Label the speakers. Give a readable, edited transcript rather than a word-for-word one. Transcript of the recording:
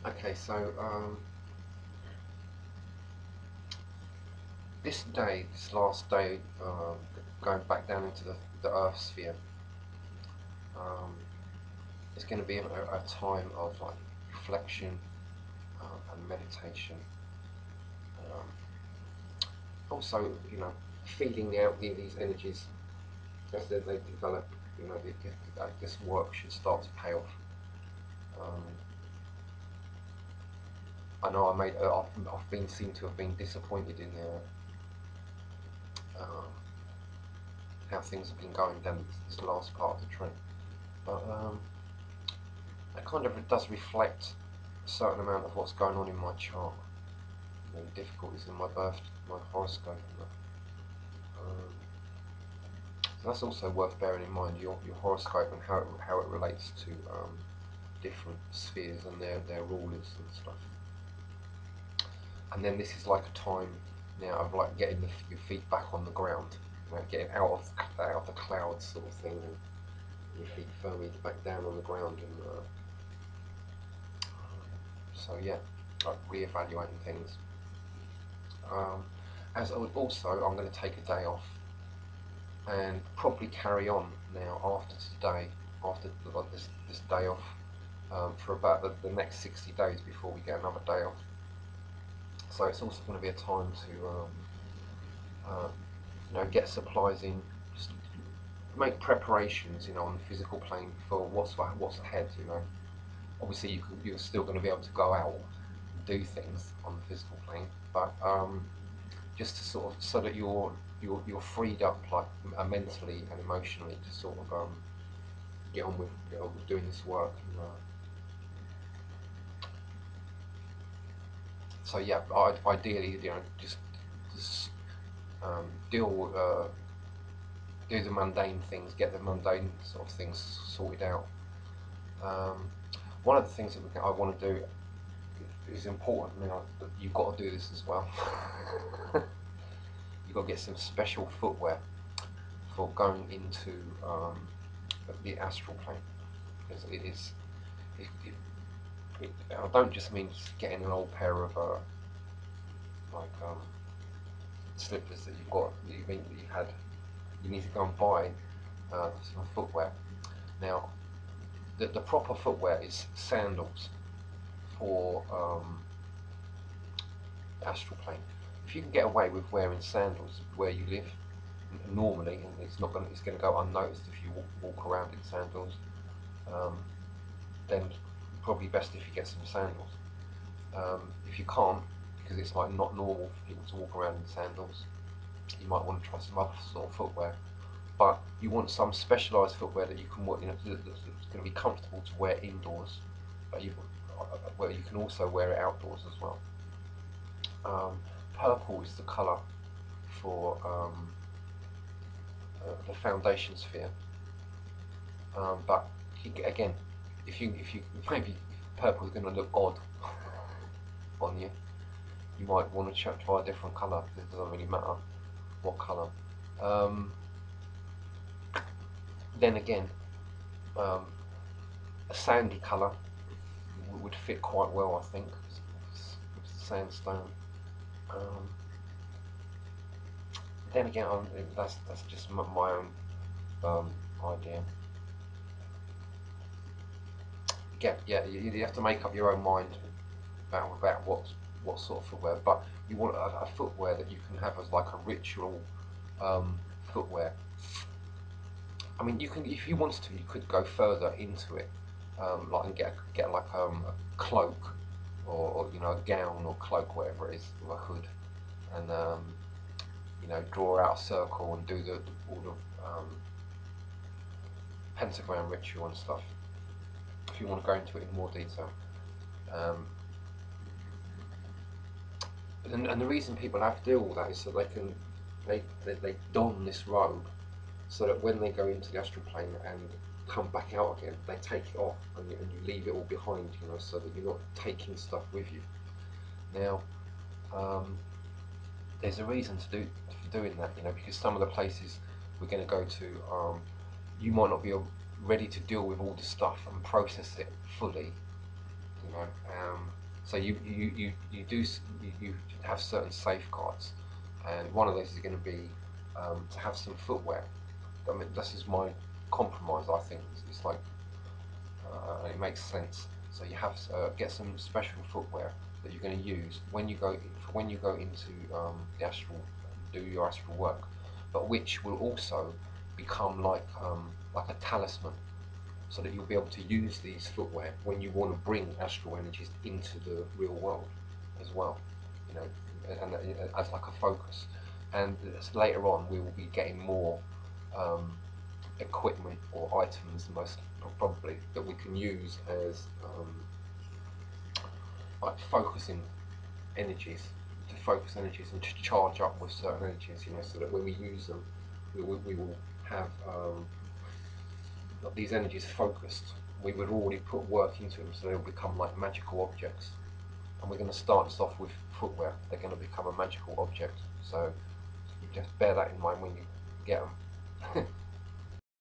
Speaker 1: Okay, so this last day, going back down into the Earth sphere, um, is going to be a time of like reflection and meditation. Um, Also, feeding out these energies as they develop. This work should start to pay off. Um, I know I've been seem to have been disappointed in how things have been going down this last part of the trip, but it kind of does reflect a certain amount of what's going on in my chart. Difficulties in my horoscope, and that. So that's also worth bearing in mind, your horoscope and how it relates to different spheres and their rulers and stuff. And then this is like a time now of like getting your feet back on the ground, getting out of the clouds sort of thing, and your feet firmly back down on the ground. And so yeah, like reevaluating things. Um, as also, I'm going to take a day off and probably carry on now after today, after like this day off, for about the next 60 days before we get another day off. So it's also going to be a time to get supplies in, just make preparations, on the physical plane for what's ahead. Obviously you're still going to be able to go out and do things on the physical plane, but just to sort of so that you're freed up, like mentally and emotionally, to sort of get on with doing this work. So yeah, ideally, just deal do the mundane things, get the mundane sort of things sorted out. Um, One of the things that I want to do is important. You've got to do this as well. You've got to get some special footwear for going into the astral plane, because it is. I don't just mean just getting an old pair of like slippers that you've had. You need to go and buy some footwear. Now, the proper footwear is sandals for astral plane. If you can get away with wearing sandals where you live normally, and it's going to go unnoticed if you walk around in sandals, then probably best if you get some sandals. If you can't, because it's like not normal for people to walk around in sandals, you might want to try some other sort of footwear. But you want some specialised footwear that you can wear, that's going to be comfortable to wear indoors, but where you can also wear it outdoors as well. Purple is the colour for the foundation sphere, but again, if you maybe purple is going to look odd on you, you might want to try a different colour. It doesn't really matter what colour. Then again, a sandy colour would fit quite well, I think, with sandstone. Um, then again, that's just my own idea. Again, yeah, you have to make up your own mind about what sort of footwear. But you want a footwear that you can have as like a ritual footwear. I mean, you can, if you wanted to, you could go further into it, like and get like a cloak, or a gown or cloak, whatever it is, or a hood, and draw out a circle and do all the pentagram ritual and stuff. If you want to go into it in more detail, um, and the reason people have to do all that is so they don this robe, so that when they go into the astral plane and come back out again, they take it off, and you leave it all behind, so that you're not taking stuff with you. Now, there's a reason for doing that, because some of the places we're going to go to, you might not be ready to deal with all the stuff and process it fully, you know. So you have certain safeguards, and one of those is going to be to have some footwear. I mean, this is my compromise. I think it's like and it makes sense. So you have get some special footwear that you're going to use when you go into the astral, do your astral work, but which will also become like a talisman, so that you'll be able to use these footwear when you want to bring astral energies into the real world as well, you know, and as like a focus. And later on, we will be getting more um, equipment or items, most probably, that we can use as like focusing energies, to focus energies and to charge up with certain energies, you know, so that when we use them, we will have these energies focused. We would already put work into them, so they'll become like magical objects. And we're going to start this off with footwear. They're going to become a magical object. So you just bear that in mind when you get them.